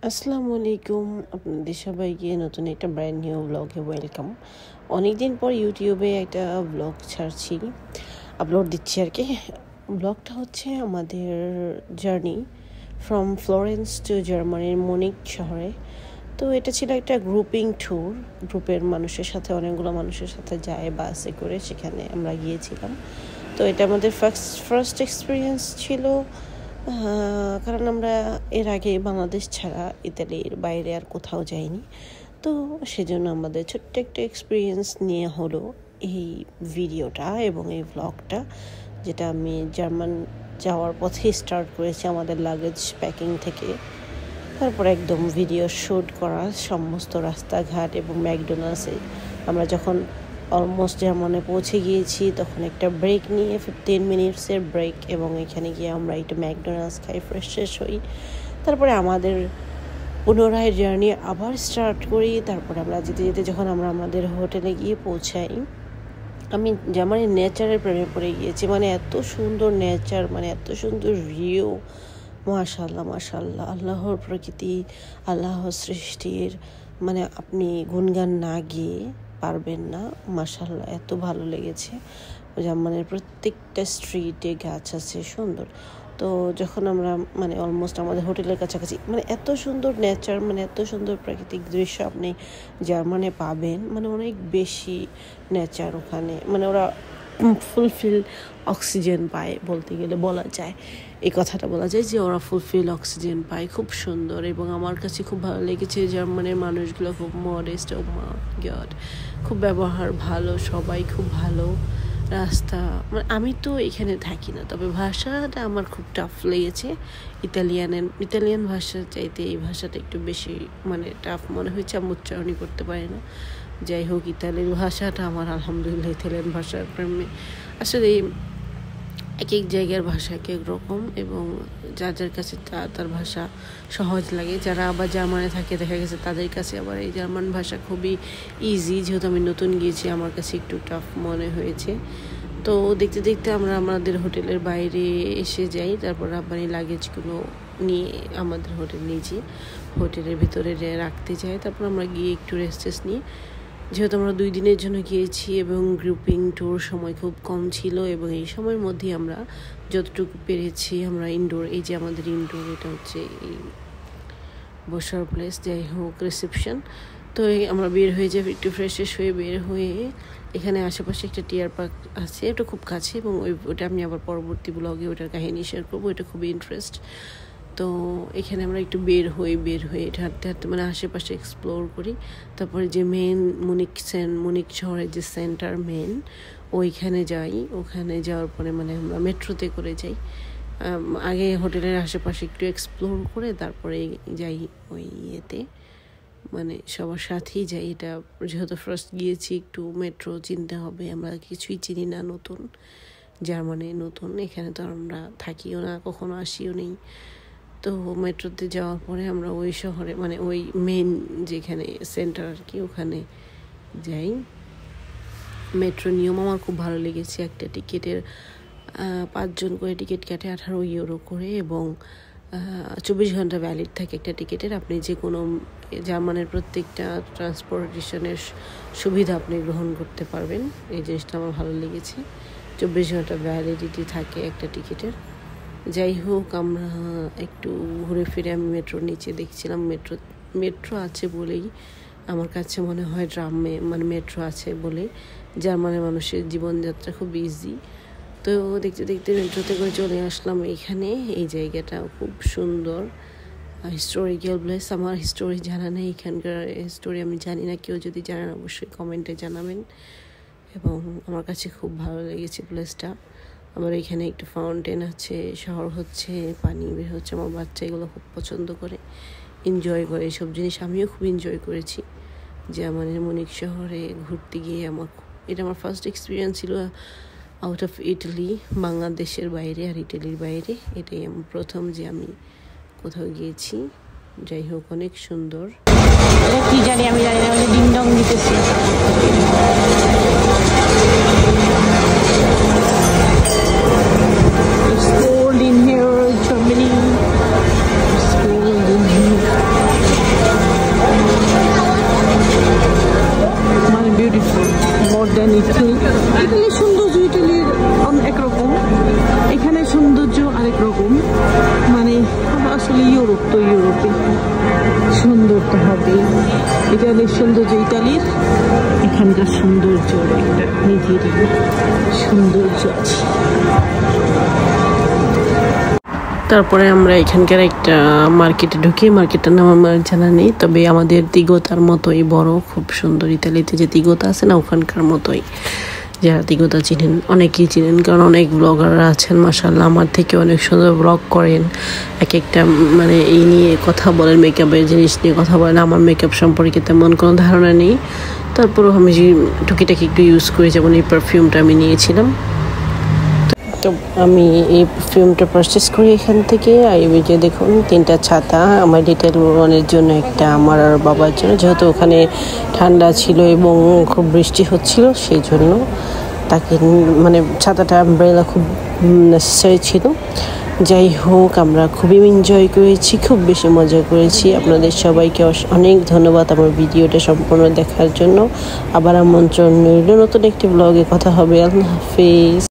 আসসালামু আলাইকুম, আপনাদের সবাইকে নতুন একটা ব্র্যান্ড নিউ ব্লগে ওয়েলকাম। অনেকদিন পর ইউটিউবে একটা ব্লগ ছাড়ছি, আপলোড দিচ্ছি আর কি। ব্লগটা হচ্ছে আমাদের জার্নি ফ্রম ফ্লোরেন্স টু জার্মানির মুনিক শহরে। তো এটা ছিল একটা গ্রুপিং ট্যুর, গ্রুপের মানুষের সাথে, অনেকগুলো মানুষের সাথে যায় বাসে করে, সেখানে আমরা গিয়েছিলাম। তো এটা আমাদের ফার্স্ট এক্সপিরিয়েন্স ছিল, কারণ আমরা এর আগে বাংলাদেশ ছাড়া ইতালির বাইরে আর কোথাও যাইনি। তো সেজন্য আমাদের ছোট্ট একটা এক্সপিরিয়েন্স নিয়ে হলো এই ভিডিওটা এবং এই ব্লগটা, যেটা আমি জার্মান যাওয়ার পথে স্টার্ট করেছি আমাদের লাগেজ প্যাকিং থেকে। তারপর একদম ভিডিও শ্যুট করা সমস্ত রাস্তাঘাট এবং ম্যাকডোনাল্ডসে আমরা যখন অলমোস্ট জার্মানে পৌঁছে গিয়েছি তখন একটা ব্রেক নিয়ে 15 মিনিটসের ব্রেক, এবং এখানে গিয়ে আমরা একটু ম্যাকডোনাল্ডস খাই, ফ্রেশ হই। তারপরে আমাদের পুনরায় জার্নি আবার স্টার্ট করি। তারপরে আমরা যেতে যেতে যখন আমরা আমাদের হোটেলে গিয়ে পৌঁছাই, আমি জার্মানির নেচারের প্রেমে পড়ে গিয়েছি। মানে এত সুন্দর নেচার, মানে এত সুন্দর ভিউ, মাশাআল্লাহ মাশাআল্লাহ। আল্লাহর প্রকৃতি, আল্লাহর সৃষ্টির মানে আপনি গুণগান না গিয়ে পারবেন না। মাশাআল্লাহ, এত ভালো লেগেছে। জার্মানির প্রত্যেকটা স্ট্রিটে গাছ আছে, সুন্দর। তো যখন আমরা মানে অলমোস্ট আমাদের হোটেলের কাছাকাছি, মানে এত সুন্দর নেচার, মানে এত সুন্দর প্রাকৃতিক দৃশ্য আপনি জার্মানে পাবেন, মানে অনেক বেশি নেচার ওখানে। মানে ওরা ফুলফিল অক্সিজেন পায় বলতে গেলে, বলা যায়, এই কথাটা বলা যায় যে ওরা ফুলফিল অক্সিজেন পায়। খুব সুন্দর, এবং আমার কাছে খুব ভালো লেগেছে। জার্মানির মানুষগুলো খুব মডেস্ট, ও মা গড, খুব ব্যবহার ভালো, সবাই খুব ভালো। রাস্তা, মানে আমি তো এখানে থাকি না, তবে ভাষাটা আমার খুব টাফ লেগেছে। ইতালিয়ান ভাষার চাইতে এই ভাষাটা একটু বেশি মানে টাফ মনে হয়েছে, আমি উচ্চারণই করতে পারি না। যাই হোক, ইতালির ভাষাটা আমার আলহামদুলিল্লাহ, ইতালিয়ান ভাষার প্রেমে আসলে এক এক জায়গার ভাষা এক এক রকম, এবং যার যার কাছে তার ভাষা সহজ লাগে। যারা আবার জার্মানে থাকে দেখা গেছে তাদের কাছে আবার এই জার্মান ভাষা খুবই ইজি। যেহেতু আমি নতুন গিয়েছি, আমার কাছে একটু টাফ মনে হয়েছে। তো দেখতে দেখতে আমরা আমাদের হোটেলের বাইরে এসে যাই। তারপর আব্বানি লাগেজগুলো নিয়ে আমাদের হোটেলের ভিতরে রাখতে যাই। তারপর আমরা গিয়ে একটু রেস্ট নিই, যেহেতু আমরা 2 দিনের জন্য গিয়েছি এবং গ্রুপিং ট্যুর সময় খুব কম ছিল, এবং এই সময়ের মধ্যে আমরা যতটুকু পেরেছি আমরা ইনডোর, এই যে আমাদের ইনডোর, এটা হচ্ছে এই বসার প্লেস, যাই হোক রিসেপশন। তো আমরা বের হয়ে যাই, একটু ফ্রেশ হয়ে বের হয়ে এখানে আশেপাশে একটা টিয়ার পার্ক আছে, এটা খুব কাছে, এবং ওটা আমি আবার পরবর্তী ব্লগে ওটার কাহিনী শেয়ার করবো। এটা খুবই ইন্টারেস্ট। তো এখানে আমরা একটু বের হয়ে এটা হাঁটতে হাঁটতে মানে আশেপাশে এক্সপ্লোর করি। তারপরে যে মেন মুনিক শহরের যে সেন্টার মেন, ওইখানে যাই। ওখানে যাওয়ার পরে মানে আমরা মেট্রোতে করে যাই। আগে হোটেলের আশেপাশে একটু এক্সপ্লোর করে তারপরে যাই ওই ইয়েতে, মানে সবার সাথেই যাই। এটা যেহেতু ফার্স্ট গিয়েছি, একটু মেট্রো চিনতে হবে, আমরা কিছুই চিনি না, নতুন জার্মানি, নতুন এখানে তো আমরা থাকিও না, কখনো আসিও নেই। তো মেট্রোতে যাওয়ার পরে আমরা ওই শহরে মানে ওই মেন যেখানে সেন্টার আর কি, ওখানে যাই। মেট্রো নিয়ম আমার খুব ভালো লেগেছে। একটা টিকিটের 5 জন করে টিকিট কাটে, 18 ইউরো করে, এবং 24 ঘন্টা ভ্যালিড থাকে একটা টিকিটের। আপনি যে কোনো জার্মানের প্রত্যেকটা ট্রান্সপোর্টেশনের সুবিধা আপনি গ্রহণ করতে পারবেন। এই জিনিসটা আমার ভালো লেগেছে, 24 ঘন্টা ভ্যালিডিটি থাকে একটা টিকিটের। যাই হোক, আমরা একটু ঘুরে ফিরে আমি মেট্রোর নিচে দেখছিলাম। মেট্রো আছে বলেই আমার কাছে মনে হয় মানে মেট্রো আছে বলে জার্মানের মানুষের জীবনযাত্রা খুব ইজি। তো দেখতে দেখতে মেট্রোতে করে চলে আসলাম এখানে। এই জায়গাটা খুব সুন্দর, হিস্টোরিক্যাল প্লেস। আমার হিস্টোরি জানা নেই, এখানকার হিস্টোরি আমি জানি না, কেউ যদি জানেন অবশ্যই কমেন্টে জানাবেন। এবং আমার কাছে খুব ভালো লেগেছে প্লেসটা। আবার এখানে একটু ফাউন্টেন আছে, শহর হচ্ছে, পানি বের হচ্ছে। আমার বাচ্চা এগুলো খুব পছন্দ করে, এনজয় করে এইসব জিনিস। আমিও খুব এনজয় করেছি জার্মানির মুনিক শহরে ঘুরতে গিয়ে। এটা আমার ফার্স্ট এক্সপিরিয়েন্স ছিল আউট অফ ইটালি, বাংলাদেশের বাইরে আর ইটালির বাইরে। এটাই আমার প্রথম যে আমি কোথাও গিয়েছি। যাই হোক, অনেক সুন্দর। কি জানি, আমি জানি না, ডিং ডং দিতেছি। It's cold in here, Germany. It's cold in here. হবে, সুন্দর তো হবে। ইতালির সৌন্দর্য, ইতালির এখানকার সৌন্দর্য একটা নিজেরই সৌন্দর্য আছে। তারপরে আমরা এখানকার একটা মার্কেটে ঢুকি, মার্কেটের নাম আমার জানা নেই, তবে আমাদের তিগোতার মতোই বড়, খুব সুন্দর। ইতালিতে যে তিগোতা আছে না, ওখানকার মতোই। যারা তিগোতা চিনেন অনেকেই চিনেন, কারণ অনেক ব্লগাররা আছেন মাশাআল্লাহ, আমার থেকে অনেক সুন্দর ব্লগ করেন, এক একটা মানে এই নিয়ে কথা বলেন, মেকআপের জিনিস নিয়ে কথা বলেন। আমার মেকআপ সম্পর্কে তেমন কোনো ধারণা নেই, তারপরেও আমি টুকিটাকি একটু ইউজ করি। যেমন এই পারফিউমটা আমি নিয়েছিলাম, তো আমি এই পারফিউমটা পারচেস করি এখান থেকে। আর এই যে দেখুন 3টা ছাতা, আমার লিটল ওয়ানের জন্য, একটা আমার আর বাবার জন্য, যেহেতু ওখানে ঠান্ডা ছিল এবং খুব বৃষ্টি হচ্ছিল, সেই জন্য তাকে মানে ছাতাটা আমব্রেলা খুব নেসেসারি ছিল। যাই হোক, আমরা খুবই এনজয় করেছি, খুব বেশি মজা করেছি। আপনাদের সবাইকে অনেক ধন্যবাদ আমার ভিডিওটা সম্পূর্ণ দেখার জন্য। আবার আমন্ত্রণ রইল নতুন একটি ব্লগে কথা হবে। আল্লাহ হাফিজ।